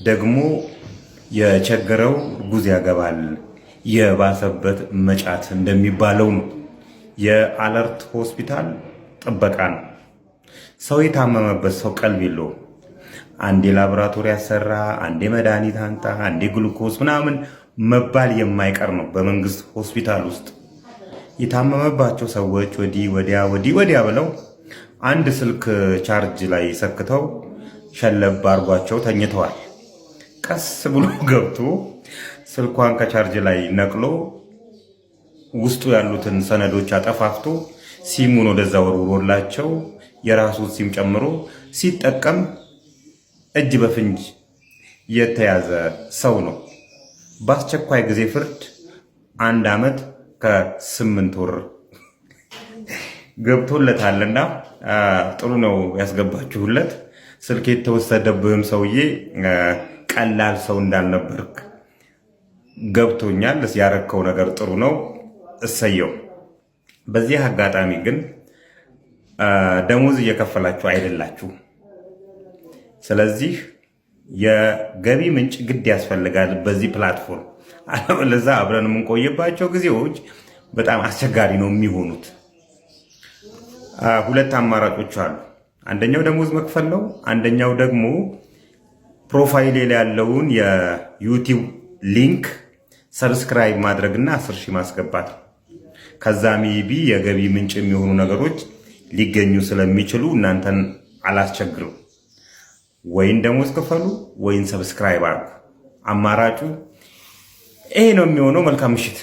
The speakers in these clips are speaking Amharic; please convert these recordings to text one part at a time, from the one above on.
ደግሞ የቸገረው ጉዝ ያገባል የባሰበት መጫት እንደሚባለው ነው። የአለርት ሆስፒታል ጥበቃ ነው። ሰው የታመመበት ሰው ቀልብ የለውም። አንዴ ላቦራቶሪ ያሰራ፣ አንዴ መድኃኒት አንጣ፣ አንዴ ግሉኮስ ምናምን መባል የማይቀር ነው። በመንግስት ሆስፒታል ውስጥ የታመመባቸው ሰዎች ወዲህ ወዲያ ብለው አንድ ስልክ ቻርጅ ላይ ሰክተው ሸለብ አርጓቸው ተኝተዋል። ቀስ ብሎ ገብቶ ስልኳን ከቻርጅ ላይ ነቅሎ ውስጡ ያሉትን ሰነዶች አጠፋፍቶ ሲሙን ወደዛ ወርውሮላቸው የራሱን ሲም ጨምሮ ሲጠቀም እጅ በፍንጅ የተያዘ ሰው ነው። በአስቸኳይ ጊዜ ፍርድ 1 ዓመት ከ8 ወር ገብቶለታልና ጥሩ ነው ያስገባችሁለት። ስልክ የተወሰደብህም ሰውዬ ቀላል ሰው እንዳልነበርክ ገብቶኛል። ያረከው ነገር ጥሩ ነው፣ እሰየው። በዚህ አጋጣሚ ግን ደሞዝ እየከፈላችሁ አይደላችሁ። ስለዚህ የገቢ ምንጭ ግድ ያስፈልጋል በዚህ ፕላትፎርም። አለበለዚያ አብረን የምንቆይባቸው ጊዜዎች በጣም አስቸጋሪ ነው የሚሆኑት። 2 አማራጮች አሉ። አንደኛው ደሞዝ መክፈል ነው። አንደኛው ደግሞ ፕሮፋይሌ ላይ ያለውን የዩቲዩብ ሊንክ ሰብስክራይብ ማድረግና 10 ሺህ ማስገባት። ከዛ ሜቢ የገቢ ምንጭ የሚሆኑ ነገሮች ሊገኙ ስለሚችሉ እናንተን አላስቸግርም። ወይን ደሞዝ ክፈሉ ወይን ሰብስክራይብ አድርጉ። አማራጩ ይሄ ነው የሚሆነው። መልካም ምሽት።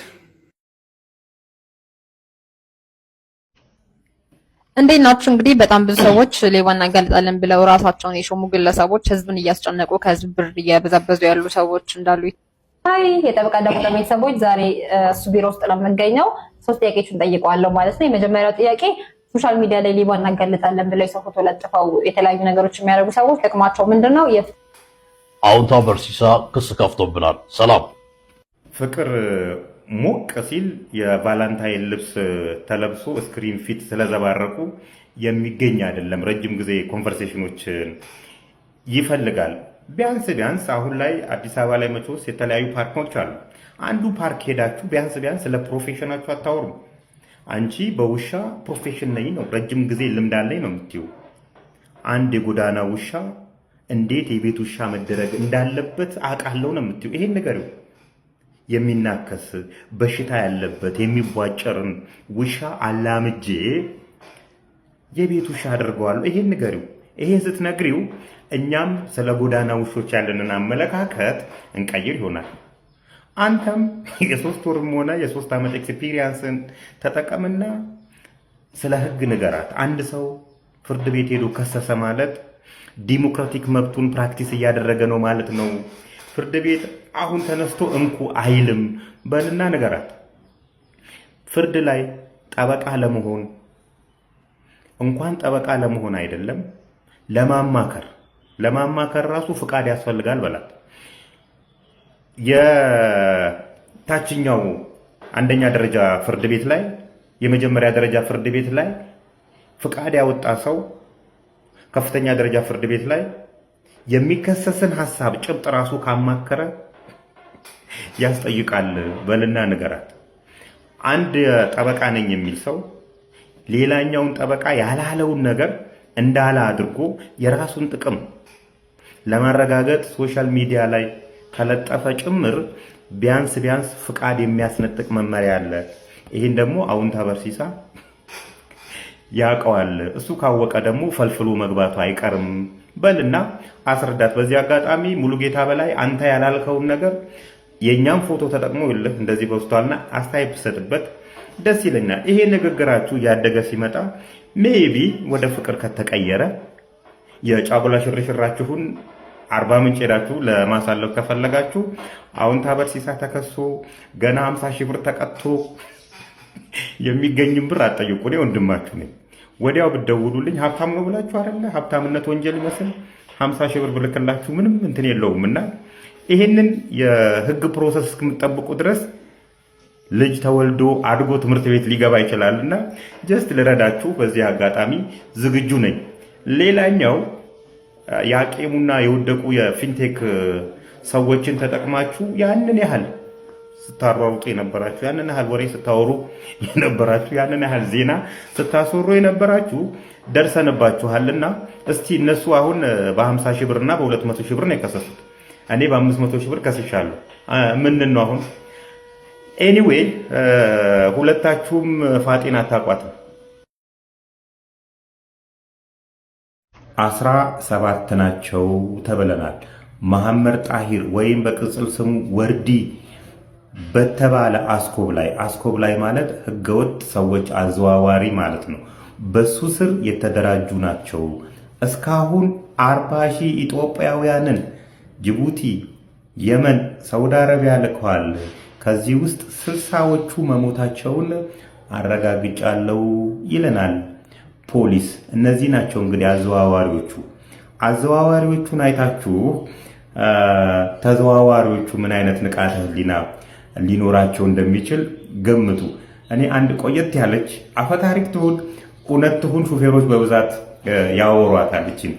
እንዴት ናችሁ? እንግዲህ በጣም ብዙ ሰዎች ሌባ እናጋልጣለን ብለው ራሳቸውን የሾሙ ግለሰቦች ህዝብን እያስጨነቁ ከህዝብ ብር እየበዘበዙ ያሉ ሰዎች እንዳሉ አይ የጠበቃ ዳቁላ ቤተሰቦች ዛሬ እሱ ቢሮ ውስጥ ነው የምንገኘው። 3 ጥያቄዎችን ጠይቀዋለሁ ማለት ነው። የመጀመሪያው ጥያቄ ሶሻል ሚዲያ ላይ ሌባ እናጋልጣለን ብለው የሰው ፎቶ ለጥፈው የተለያዩ ነገሮች የሚያደርጉ ሰዎች ጥቅማቸው ምንድነው? አውንታ በርሲሳ ክስ ከፍቶብናል። ሰላም ፍቅር ሞቅ ሲል የቫላንታይን ልብስ ተለብሶ ስክሪን ፊት ስለዘባረቁ የሚገኝ አይደለም። ረጅም ጊዜ ኮንቨርሴሽኖችን ይፈልጋል። ቢያንስ አሁን ላይ አዲስ አበባ ላይ መቼስ የተለያዩ ፓርኮች አሉ። አንዱ ፓርክ ሄዳችሁ ቢያንስ ስለ ፕሮፌሽናችሁ አታወሩም። አንቺ በውሻ ፕሮፌሽን ነኝ ነው፣ ረጅም ጊዜ ልምድ አለኝ ነው የምትይው። አንድ የጎዳና ውሻ እንዴት የቤት ውሻ መደረግ እንዳለበት አውቃለሁ ነው የምትይው። ይሄን ንገሪው። የሚናከስ በሽታ ያለበት የሚቧጨርን ውሻ አላምጄ የቤት ውሻ አድርገዋለሁ። ይሄን ንገሪው። ይሄን ስትነግሪው እኛም ስለ ጎዳና ውሾች ያለንን አመለካከት እንቀይር ይሆናል። አንተም የ3 ወርም ሆነ የ3 ዓመት ኤክስፒሪየንስን ተጠቀምና ስለ ህግ ንገራት። አንድ ሰው ፍርድ ቤት ሄዶ ከሰሰ ማለት ዲሞክራቲክ መብቱን ፕራክቲስ እያደረገ ነው ማለት ነው። ፍርድ ቤት አሁን ተነስቶ እንኩ አይልም በልና ንገራት። ፍርድ ላይ ጠበቃ ለመሆን እንኳን ጠበቃ ለመሆን አይደለም ለማማከር ራሱ ፍቃድ ያስፈልጋል በላት። የታችኛው አንደኛ ደረጃ ፍርድ ቤት ላይ የመጀመሪያ ደረጃ ፍርድ ቤት ላይ ፍቃድ ያወጣ ሰው ከፍተኛ ደረጃ ፍርድ ቤት ላይ የሚከሰስን ሐሳብ ጭብጥ ራሱ ካማከረ ያስጠይቃል በልና ንገራት። አንድ ጠበቃ ነኝ የሚል ሰው ሌላኛውን ጠበቃ ያላለውን ነገር እንዳለ አድርጎ የራሱን ጥቅም ለማረጋገጥ ሶሻል ሚዲያ ላይ ከለጠፈ ጭምር ቢያንስ ፍቃድ የሚያስነጥቅ መመሪያ አለ። ይሄን ደግሞ አውንታ በርሲሳ ያውቀዋል። እሱ ካወቀ ደግሞ ፈልፍሎ መግባቱ አይቀርም በልና አስረዳት። በዚህ አጋጣሚ ሙሉጌታ በላይ አንተ ያላልከውን ነገር የኛም ፎቶ ተጠቅሞ ይልህ እንደዚህ በውስጧልና አስተያየት ብትሰጥበት ደስ ይለኛል። ይሄ ንግግራችሁ ያደገ ሲመጣ ሜቢ ወደ ፍቅር ከተቀየረ የጫጉላ ሽርሽራችሁን 40 ምንጭ ሄዳችሁ ለማሳለፍ ከፈለጋችሁ አውንታ በርሲሳ ተከሶ ገና 50 ሺህ ብር ተቀጥቶ የሚገኝም ብር አጠይቁ። እኔ ወንድማችሁ ነኝ። ወዲያው ብትደውሉልኝ ሀብታም ነው ብላችሁ አይደለ? ሀብታምነት ወንጀል ይመስል 50 ሺህ ብር ብልክላችሁ ምንም እንትን የለውምና ይሄንን የህግ ፕሮሰስ እስከምትጠብቁ ድረስ ልጅ ተወልዶ አድጎ ትምህርት ቤት ሊገባ ይችላልና ጀስት ልረዳችሁ በዚህ አጋጣሚ ዝግጁ ነኝ። ሌላኛው ያቄሙና የወደቁ የፊንቴክ ሰዎችን ተጠቅማችሁ ያንን ያህል ስታሯሩጡ የነበራችሁ፣ ያንን ያህል ወሬ ስታወሩ የነበራችሁ፣ ያንን ያህል ዜና ስታስወሩ የነበራችሁ ደርሰንባችኋልና እስቲ እነሱ አሁን በ50 ሺህ ብርና በ200 ሺህ ብር ነው የከሰሱት። እኔ በ500 ሺህ ብር ከስሻለሁ። ምንድን ነው አሁን? ኤኒዌይ ሁለታችሁም ፋጤን አታቋትም። 17 ናቸው ተብለናል። መሐመድ ጣሂር ወይም በቅጽል ስሙ ወርዲ በተባለ አስኮብ ላይ ማለት ህገወጥ ሰዎች አዘዋዋሪ ማለት ነው። በሱ ስር የተደራጁ ናቸው። እስካሁን 40 ሺህ ኢትዮጵያውያንን ጅቡቲ፣ የመን፣ ሳውዲ አረቢያ ልከዋል። ከዚህ ውስጥ 60ዎቹ መሞታቸውን አረጋግጫለሁ ይለናል ፖሊስ። እነዚህ ናቸው እንግዲህ አዘዋዋሪዎቹን አይታችሁ ተዘዋዋሪዎቹ ምን አይነት ንቃተ ህሊና ሊኖራቸው እንደሚችል ገምቱ። እኔ አንድ ቆየት ያለች አፈታሪክ ትሁን እውነት ትሁን ሹፌሮች በብዛት ያወሯታል። እቺን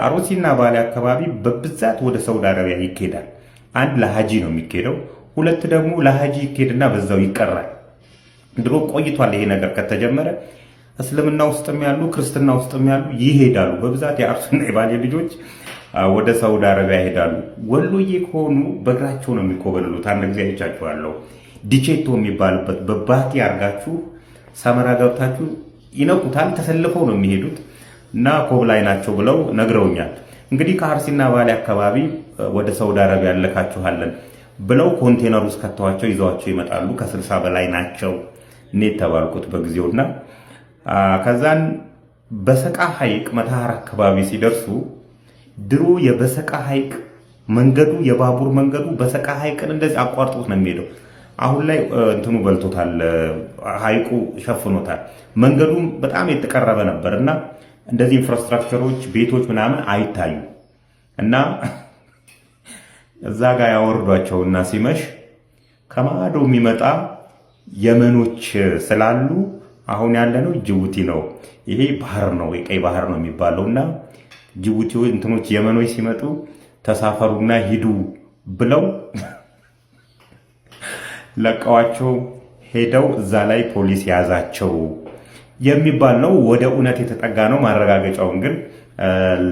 አሮሲና ባሌ አካባቢ በብዛት ወደ ሳውዲ አረቢያ ይኬዳል። አንድ ለሐጂ ነው የሚኬደው፣ ሁለት ደግሞ ለሐጂ ይኬድና በዛው ይቀራል። ድሮ ቆይቷል ይሄ ነገር ከተጀመረ። እስልምና ውስጥም ያሉ ክርስትና ውስጥም ያሉ ይሄዳሉ በብዛት። የአርሱና የባሌ ልጆች ወደ ሳውዲ አረቢያ ይሄዳሉ። ወሎዬ ከሆኑ በእግራቸው ነው የሚኮበልሉት። አንድ ጊዜ አይቻችኋለሁ። ዲቼቶ የሚባልበት በባቲ አርጋችሁ ሰመራ ገብታችሁ ይነቁታል። ተሰልፈው ነው የሚሄዱት እና ኮብላይ ናቸው ብለው ነግረውኛል። እንግዲህ ከአርሲና ባሌ አካባቢ ወደ ሳውዲ አረቢያ ያለካችኋለን ብለው ኮንቴነር ውስጥ ከተዋቸው ይዘዋቸው ይመጣሉ። ከ60 በላይ ናቸው እኔ ተባልኩት በጊዜውና ከዛን በሰቃ ሐይቅ መታሃር አካባቢ ሲደርሱ ድሮ የበሰቃ ሐይቅ መንገዱ የባቡር መንገዱ በሰቃ ሐይቅን እንደዚህ አቋርጦት ነው የሚሄደው። አሁን ላይ እንትኑ በልቶታል፣ ሐይቁ ሸፍኖታል። መንገዱም በጣም የተቀረበ ነበርና እንደዚህ ኢንፍራስትራክቸሮች ቤቶች ምናምን አይታዩ እና እዛ ጋር ያወርዷቸውና ሲመሽ ከማዶ የሚመጣ የመኖች ስላሉ አሁን ያለነው ጅቡቲ ነው። ይሄ ባህር ነው፣ የቀይ ባህር ነው የሚባለውና ጅቡቲዎች እንትኖች የመኖች ሲመጡ ተሳፈሩና ሂዱ ብለው ለቀዋቸው ሄደው እዛ ላይ ፖሊስ ያዛቸው የሚባል ነው። ወደ እውነት የተጠጋ ነው። ማረጋገጫውን ግን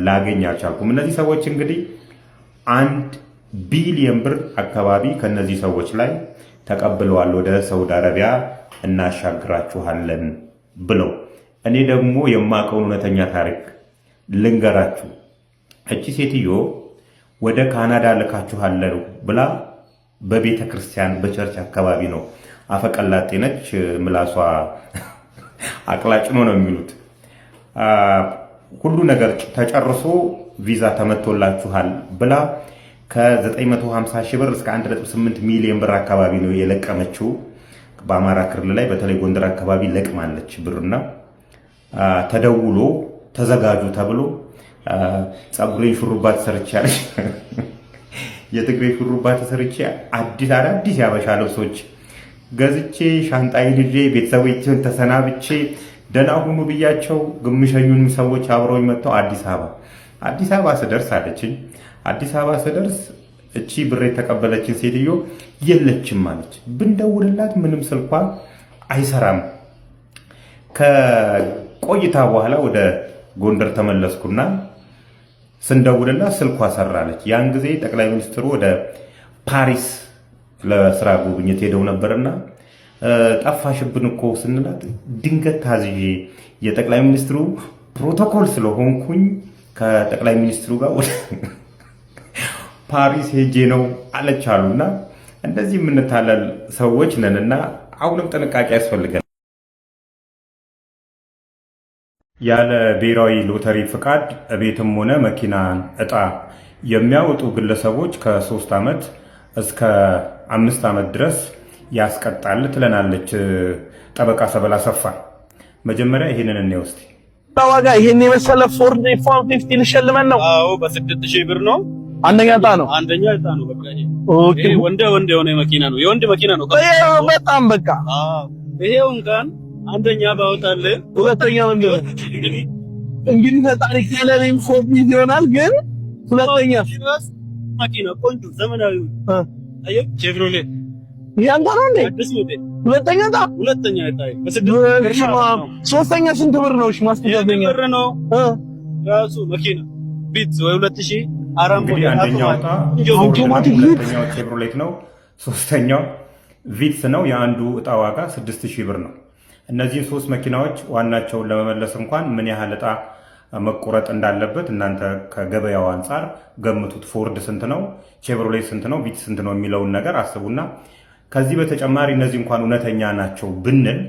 ላገኝ አልቻልኩም። እነዚህ ሰዎች እንግዲህ 1 ቢሊዮን ብር አካባቢ ከነዚህ ሰዎች ላይ ተቀብለዋል። ወደ ሳውዲ አረቢያ እናሻግራችኋለን ብለው። እኔ ደግሞ የማውቀውን እውነተኛ ታሪክ ልንገራችሁ። እቺ ሴትዮ ወደ ካናዳ ልካችኋለሁ ብላ በቤተ ክርስቲያን በቸርች አካባቢ ነው። አፈቀላጤ ነች፣ ምላሷ አቅላጭኖ ነው የሚሉት። ሁሉ ነገር ተጨርሶ ቪዛ ተመቶላችኋል ብላ ከ950 ሺህ ብር እስከ 1.8 ሚሊዮን ብር አካባቢ ነው የለቀመችው። በአማራ ክልል ላይ በተለይ ጎንደር አካባቢ ለቅማለች ብርና ተደውሎ ተዘጋጁ ተብሎ ጸጉሬን ሹሩባ ተሰርቻለች። የትግሬ ሹሩባ ተሰርቼ አዳዲስ ያበሻ ልብሶች ገዝቼ ሻንጣዬን ይዤ ቤተሰቦቼን ተሰናብቼ ደህና ሁኑ ብያቸው ግምሸኙን ሰዎች አብረውኝ መጥተው አዲስ አበባ ስደርስ አለችኝ። አዲስ አበባ ስደርስ እቺ ብር የተቀበለችን ሴትዮ የለችም አለች። ብንደውልላት ምንም ስልኳ አይሰራም። ከቆይታ በኋላ ወደ ጎንደር ተመለስኩና ስንደውልላት ስልኳ ሰራለች። ያን ጊዜ ጠቅላይ ሚኒስትሩ ወደ ፓሪስ ለስራ ጉብኝት ሄደው ነበርና ጠፋሽብን እኮ ስንላት ድንገት ታዝዤ የጠቅላይ ሚኒስትሩ ፕሮቶኮል ስለሆንኩኝ ከጠቅላይ ሚኒስትሩ ጋር ወደ ፓሪስ ሄጄ ነው አለቻሉና እንደዚህ የምንታለል ሰዎች ነንና አሁንም ጥንቃቄ ያስፈልገናል። ያለ ብሔራዊ ሎተሪ ፍቃድ ቤትም ሆነ መኪናን እጣ የሚያወጡ ግለሰቦች ከ3 ዓመት እስከ 5 ዓመት ድረስ ያስቀጣል ትለናለች ጠበቃ ሰበላ ሰፋ። መጀመሪያ ይሄንን እንየው እስቲ። ዋጋ ይሄን የመሰለ ፎርድ F150 ልሸልመን ነው። አዎ በ6000 ብር ነው። አንደኛ እጣ ነው። አንደኛ እጣ ነው። በቃ ይሄ ኦኬ፣ ወንድ የሆነ መኪና ነው። የወንድ መኪና ነው። በጣም በቃ ይሄው እንኳን አንደኛ ባወጣልህ ሁለተኛ ምንድነው? እንግዲህ ፈጣሪ ካለኔም ፎርቢት ይሆናል። ግን ሁለተኛ መኪና ቆንጆ ዘመናዊ አየህ ቼቭሮሌ ያንተ ነው እንዴ? አዲስ ሞዴል ሁለተኛ ታይ ሶስተኛ ስንት ብር ነው? እሺ ማስተካከለኛ ብር ነው ራሱ መኪና ቢት ወይ 2000 እንግዲህ አንደኛው ዕጣ አውቶማቲክ ሁለተኛው ቼቭሮሌት ነው። ሶስተኛው ቪትስ ነው። የአንዱ ዕጣ ዋጋ 6000 ብር ነው። እነዚህን ሶስት መኪናዎች ዋናቸውን ለመመለስ እንኳን ምን ያህል ዕጣ መቆረጥ እንዳለበት እናንተ ከገበያው አንጻር ገምቱት። ፎርድ ስንት ነው፣ ቼቭሮሌት ስንት ነው፣ ቪትስ ስንት ነው የሚለውን ነገር አስቡና ከዚህ በተጨማሪ እነዚህ እንኳን እውነተኛ ናቸው ብንል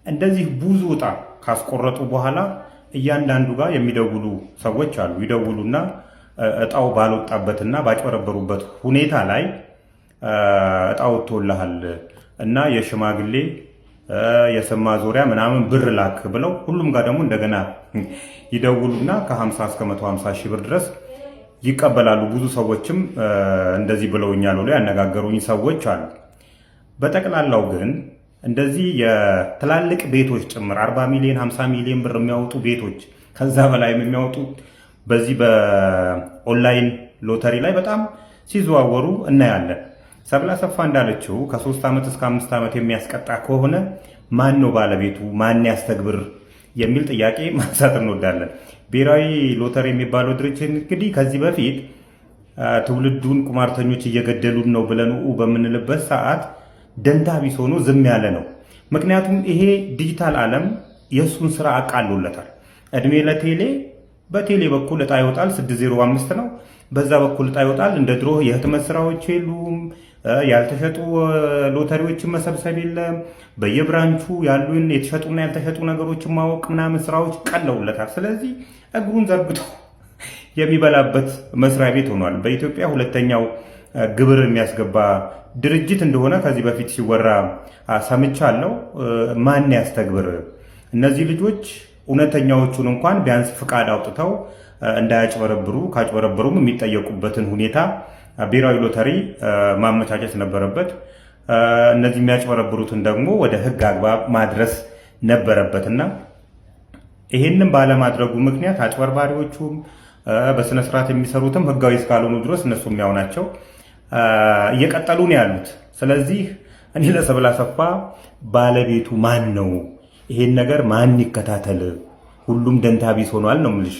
እንደዚህ ብዙ ዕጣ ካስቆረጡ በኋላ እያንዳንዱ ጋር የሚደውሉ ሰዎች አሉ። ይደውሉና ዕጣው ባልወጣበትና ባጭበረበሩበት ሁኔታ ላይ ዕጣው ወጥቶልሃል እና የሽማግሌ የስም ማዞሪያ ምናምን ብር ላክ ብለው ሁሉም ጋር ደግሞ እንደገና ይደውሉና ከ50 እስከ 150 ሺህ ብር ድረስ ይቀበላሉ። ብዙ ሰዎችም እንደዚህ ብለውኛል ብለው ያነጋገሩኝ ሰዎች አሉ። በጠቅላላው ግን እንደዚህ የትላልቅ ቤቶች ጭምር 40 ሚሊዮን 50 ሚሊዮን ብር የሚያወጡ ቤቶች ከዛ በላይ የሚያወጡ በዚህ በኦንላይን ሎተሪ ላይ በጣም ሲዘዋወሩ እናያለን። ሰብለ አሰፋ እንዳለችው ከ3 ዓመት እስከ 5 ዓመት የሚያስቀጣ ከሆነ ማን ነው ባለቤቱ? ማን ያስተግብር የሚል ጥያቄ ማንሳት እንወዳለን። ብሔራዊ ሎተሪ የሚባለው ድርጅት እንግዲህ ከዚህ በፊት ትውልዱን ቁማርተኞች እየገደሉን ነው ብለን በምንልበት ሰዓት ደንታ ቢስ ሆኖ ዝም ያለ ነው። ምክንያቱም ይሄ ዲጂታል ዓለም የእሱን ስራ አቃሎለታል። እድሜ ለቴሌ በቴሌ በኩል ዕጣ ይወጣል፣ 605 ነው። በዛ በኩል ዕጣ ይወጣል። እንደ ድሮ የህትመት ስራዎች የሉም። ያልተሸጡ ሎተሪዎችን መሰብሰብ የለም። በየብራንቹ ያሉን የተሸጡና ያልተሸጡ ነገሮችን ማወቅ ምናምን ስራዎች ቀለውለታል። ስለዚህ እግሩን ዘርግቶ የሚበላበት መስሪያ ቤት ሆኗል። በኢትዮጵያ ሁለተኛው ግብር የሚያስገባ ድርጅት እንደሆነ ከዚህ በፊት ሲወራ ሰምቻለሁ። ማን ያስተግብር? እነዚህ ልጆች እውነተኛዎቹን እንኳን ቢያንስ ፍቃድ አውጥተው እንዳያጭበረብሩ፣ ካጭበረብሩም የሚጠየቁበትን ሁኔታ ብሔራዊ ሎተሪ ማመቻቸት ነበረበት። እነዚህ የሚያጭበረብሩትን ደግሞ ወደ ህግ አግባብ ማድረስ ነበረበትና ይህንም ባለማድረጉ ምክንያት አጭበርባሪዎቹም በስነስርዓት የሚሰሩትም ህጋዊ እስካልሆኑ ድረስ እነሱ የሚያው ናቸው እየቀጠሉ ነው ያሉት። ስለዚህ እኔ ለሰብለ አሰፋ ባለቤቱ ማን ነው? ይሄን ነገር ማን ይከታተል? ሁሉም ደንታ ቢስ ሆኗል ነው የምልሽ።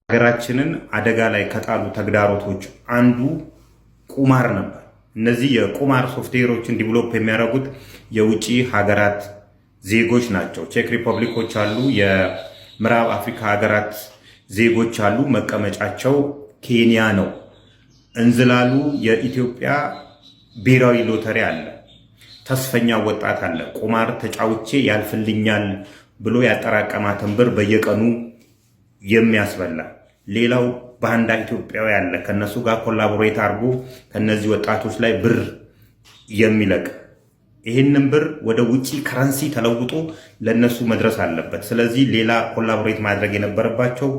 ሀገራችንን አደጋ ላይ ከጣሉ ተግዳሮቶች አንዱ ቁማር ነበር። እነዚህ የቁማር ሶፍትዌሮችን ዲቨሎፕ የሚያደርጉት የውጭ ሀገራት ዜጎች ናቸው። ቼክ ሪፐብሊኮች አሉ፣ የምዕራብ አፍሪካ ሀገራት ዜጎች አሉ። መቀመጫቸው ኬንያ ነው። እንዝላሉ የኢትዮጵያ ብሔራዊ ሎተሪ አለ። ተስፈኛ ወጣት አለ። ቁማር ተጫውቼ ያልፍልኛል ብሎ ያጠራቀማትን ብር በየቀኑ የሚያስበላ ሌላው ባንዳ ኢትዮጵያዊ አለ። ከነሱ ጋር ኮላቦሬት አድርጎ ከነዚህ ወጣቶች ላይ ብር የሚለቅ ይህንን ብር ወደ ውጪ ከረንሲ ተለውጦ ለነሱ መድረስ አለበት። ስለዚህ ሌላ ኮላቦሬት ማድረግ የነበረባቸው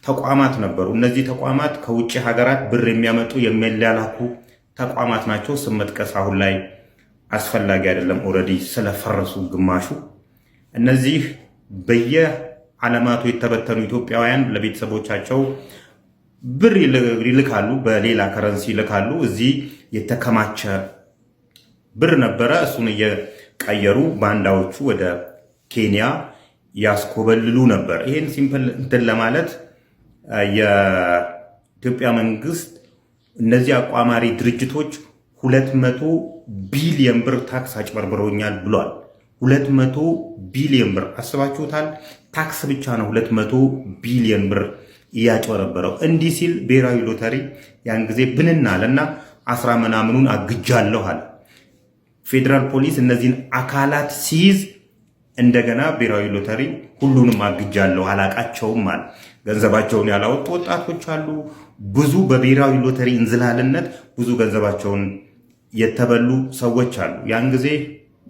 ተቋማት ነበሩ። እነዚህ ተቋማት ከውጭ ሀገራት ብር የሚያመጡ የሚላላኩ ተቋማት ናቸው። ስም መጥቀስ አሁን ላይ አስፈላጊ አይደለም። ኦልሬዲ ስለፈረሱ ግማሹ። እነዚህ በየዓለማቱ የተበተኑ ኢትዮጵያውያን ለቤተሰቦቻቸው ብር ይልካሉ፣ በሌላ ከረንሲ ይልካሉ። እዚህ የተከማቸ ብር ነበረ። እሱን እየቀየሩ ባንዳዎቹ ወደ ኬንያ ያስኮበልሉ ነበር። ይሄን ሲምፕል እንትን ለማለት የኢትዮጵያ መንግስት እነዚህ አቋማሪ ድርጅቶች 200 ቢሊዮን ብር ታክስ አጭበርብረውኛል ብሏል። 200 ቢሊዮን ብር አስባችሁታል? ታክስ ብቻ ነው 200 ቢሊዮን ብር እያጭበረበረው። እንዲህ ሲል ብሔራዊ ሎተሪ ያን ጊዜ ብንና አለና 10 ምናምኑን አግጃለሁ አለ። ፌዴራል ፖሊስ እነዚህን አካላት ሲይዝ እንደገና ብሔራዊ ሎተሪ ሁሉንም አግጃለሁ አላቃቸውም አለ። ገንዘባቸውን ያላወጡ ወጣቶች አሉ። ብዙ በብሔራዊ ሎተሪ እንዝላልነት ብዙ ገንዘባቸውን የተበሉ ሰዎች አሉ። ያን ጊዜ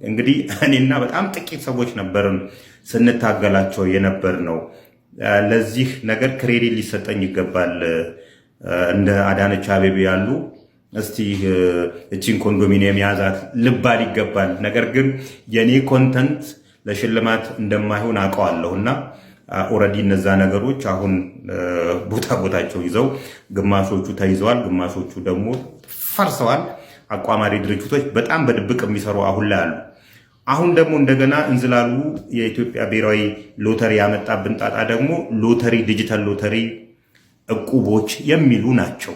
እንግዲህ እኔና በጣም ጥቂት ሰዎች ነበርን ስንታገላቸው የነበር ነው። ለዚህ ነገር ክሬዲት ሊሰጠኝ ይገባል። እንደ አዳነች አቤቤ ያሉ እስቲ እቺን ኮንዶሚኒየም ያዛት ልባል ይገባል። ነገር ግን የኔ ኮንተንት ለሽልማት እንደማይሆን አውቀዋለሁና ኦሬዲ እነዛ ነገሮች አሁን ቦታቸው ይዘው ግማሾቹ ተይዘዋል፣ ግማሾቹ ደግሞ ፈርሰዋል። አቋማሪ ድርጅቶች በጣም በድብቅ የሚሰሩ አሁን ላይ አሉ። አሁን ደግሞ እንደገና እንዝላሉ የኢትዮጵያ ብሔራዊ ሎተሪ ያመጣብን ጣጣ ደግሞ ሎተሪ፣ ዲጂታል ሎተሪ፣ እቁቦች የሚሉ ናቸው።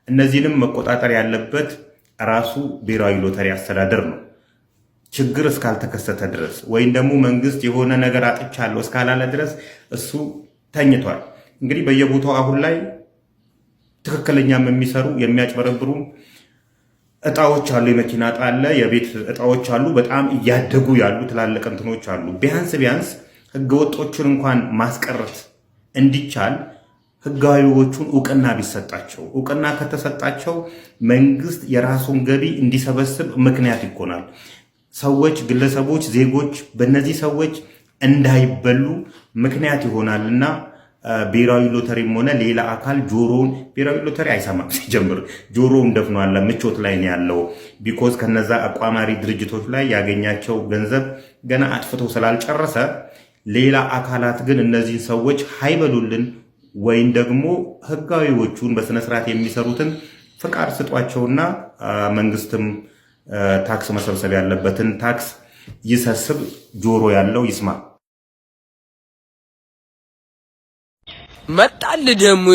እነዚህንም መቆጣጠር ያለበት ራሱ ብሔራዊ ሎተሪ አስተዳደር ነው። ችግር እስካልተከሰተ ድረስ ወይም ደግሞ መንግስት የሆነ ነገር አጥቻለሁ እስካላለ ድረስ እሱ ተኝቷል። እንግዲህ በየቦታው አሁን ላይ ትክክለኛም የሚሰሩ የሚያጭበረብሩ እጣዎች አሉ። የመኪና እጣ አለ፣ የቤት እጣዎች አሉ። በጣም እያደጉ ያሉ ትላልቅ እንትኖች አሉ። ቢያንስ ህገወጦችን እንኳን ማስቀረት እንዲቻል ህጋዊዎቹን እውቅና ቢሰጣቸው፣ እውቅና ከተሰጣቸው መንግስት የራሱን ገቢ እንዲሰበስብ ምክንያት ይሆናል። ሰዎች፣ ግለሰቦች፣ ዜጎች በእነዚህ ሰዎች እንዳይበሉ ምክንያት ይሆናልና ብሔራዊ ሎተሪም ሆነ ሌላ አካል ጆሮውን ብሔራዊ ሎተሪ አይሰማም። ሲጀምር ጆሮውን ደፍኗል፣ ምቾት ላይ ነው ያለው። ቢኮዝ ከነዛ አቋማሪ ድርጅቶች ላይ ያገኛቸው ገንዘብ ገና አጥፍቶ ስላልጨረሰ ሌላ አካላት ግን እነዚህን ሰዎች ሃይበሉልን ወይም ደግሞ ህጋዊዎቹን በስነስርዓት የሚሰሩትን ፍቃድ ስጧቸውና መንግስትም ታክስ መሰብሰብ ያለበትን ታክስ ይሰብስብ፣ ጆሮ ያለው ይስማ። መጣል ደግሞ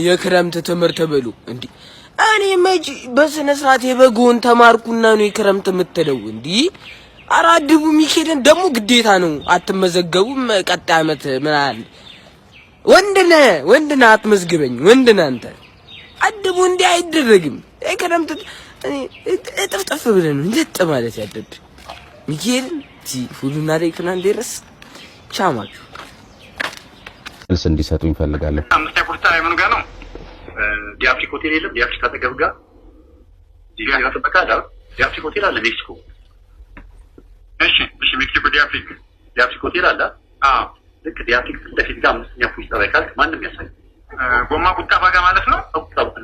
የክረምት ትምህርት ብሉ እንዴ? እኔ መጅ በስነ ስርዓት የበጎን ተማርኩና ነው የክረምት የምትለው እንዴ? አራድቡ ሚካኤልን ደግሞ ግዴታ ነው አትመዘገቡም። ቀጣይ ዓመት ምን አለ ወንድና አትመዝግበኝ። ወንድና አንተ አድቡ እንዴ አይደረግም። የክረምት እጥፍጥፍ ብለን እንዴት ማለት ያደብ ሚካኤልን ሁሉና ለይክና እንደረስ ቻማችሁ ልስ እንዲሰጡኝ ፈልጋለሁ። አምስት ቁርጣ ላይ ምን ጋር ነው ዲአፍሪክ ሆቴል የለም? ዲአፍሪክ አጠገብ ጋር ዲአፍሪክ አጠገብ ጋር ዲአፍሪክ ሆቴል አለ ሜክሲኮ። እሺ ሜክሲኮ ዲአፍሪክ ሆቴል አለ። ልክ ዲአፍሪክ ለፊት ጋር አምስተኛ ፖሊስ ጣቢያ ካልክ ማንም ያሳይ። ጎማ ቁጠባ ጋር ማለት ነው?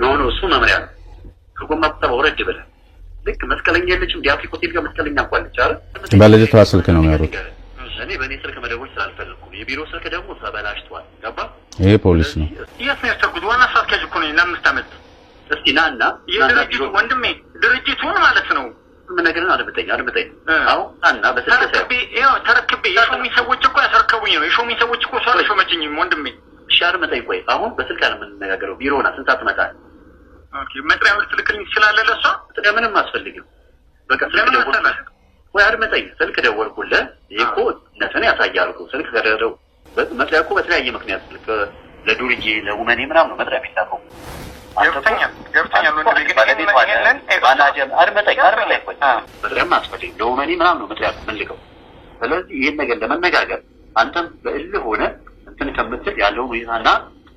ኖ እሱ መምሪያ ነው። ከጎማ ቁጠባ ወረድ ብለህ ልክ መስቀለኛ የለችም? ዲአፍሪክ ሆቴል ጋር መስቀለኛ እንኳን ልጅ አይደል? በልጅቷ ስልክ ነው የሚያወሩት። እኔ በእኔ ስልክ መደወል ስላልፈለኩ የቢሮ ስልክ ደግሞ ተበላሽቷል። ገባ? ይሄ ፖሊስ ነው። የት ነው ያስቸኩት? ዋና ስራ አስኪያጅ እኮ ነኝ ለ5 ዓመት። እስቲ ናና የድርጅቱ ወንድሜ ድርጅቱን ማለት ነው ምን ነገርን አድምጠኝ። አሁን ናና በስልክ ተረክቤ የሾሚ ሰዎች እኮ ያስረከቡኝ ነው። የሾሚ ሰዎች እኮ ሰው አልሾመችኝም ወንድሜ። እሺ አድምጠኝ። ቆይ አሁን በስልክ አለ የምንነጋገረው። ቢሮና ስንት ሰዓት ትመጣለህ? ኦኬ መጥሪያው ልትልክልኝ ትችላለህ? ለሷ መጥሪያ ምንም አያስፈልግም። በቃ ስልክ ደወልኩልህ ወይ አድምጠኝ። ስልክ ደወልኩልህ እኮ ነተን ያሳያል እኮ ስልክ ከደረው መጥሪያ እኮ በተለያየ ምክንያት ስልክ ለዱርዬ ለውመኔ ምናምን ነው መጥሪያ ቢታቀው ገብተኛል ወንድሜ። ግን ይሄንን ባናጀም አድምጠኝ ቆይ መጥሪያም አያስፈልግም። ለውመኔ ምናምን ነው መጥሪያ የምንልከው። ስለዚህ ይሄን ነገር ለመነጋገር አንተም በእልህ ሆነ እንትን ከምትል ያለው ሁኔታና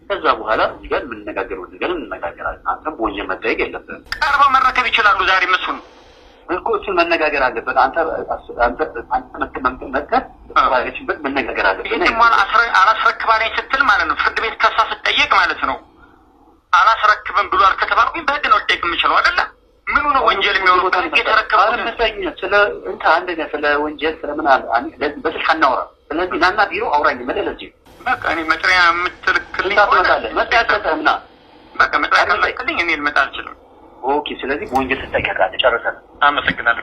ከዛ በኋላ እዚህ ጋር የምንነጋገረው ነገር እንነጋገራለን። አንተም ወንጀል መጠየቅ የለብህም። ቀርበው መረከብ ይችላሉ። ዛሬ መስሁን እኮ እሱን መነጋገር አለበት። አንተ ባለችበት መነጋገር አለበት። ይሄንማን አላስረክባለኝ ስትል ማለት ነው ፍርድ ቤት ከሳ ስትጠየቅ ማለት ነው። አላስረክብም ብሏል ከተባልኩኝ በህግ ነው ልጠይቅ የምችለው አይደለ? ምኑ ነው ወንጀል የሚሆነው? የተረከብኩት አንደኛ ስለ ወንጀል ስለምን በስልክ አናወራ። ስለዚህ ናና ቢሮ አውራኝ መለለጅ በቃ እኔ መጥሪያ የምትልክልኝ መጥሪያ ሰጠህና በቃ መጥሪያ ካልላክልኝ እኔ ልመጣ አልችልም። ኦኬ ስለዚህ በወንጀል ትጠየቃለህ። ጨርሰናል። አመሰግናለሁ።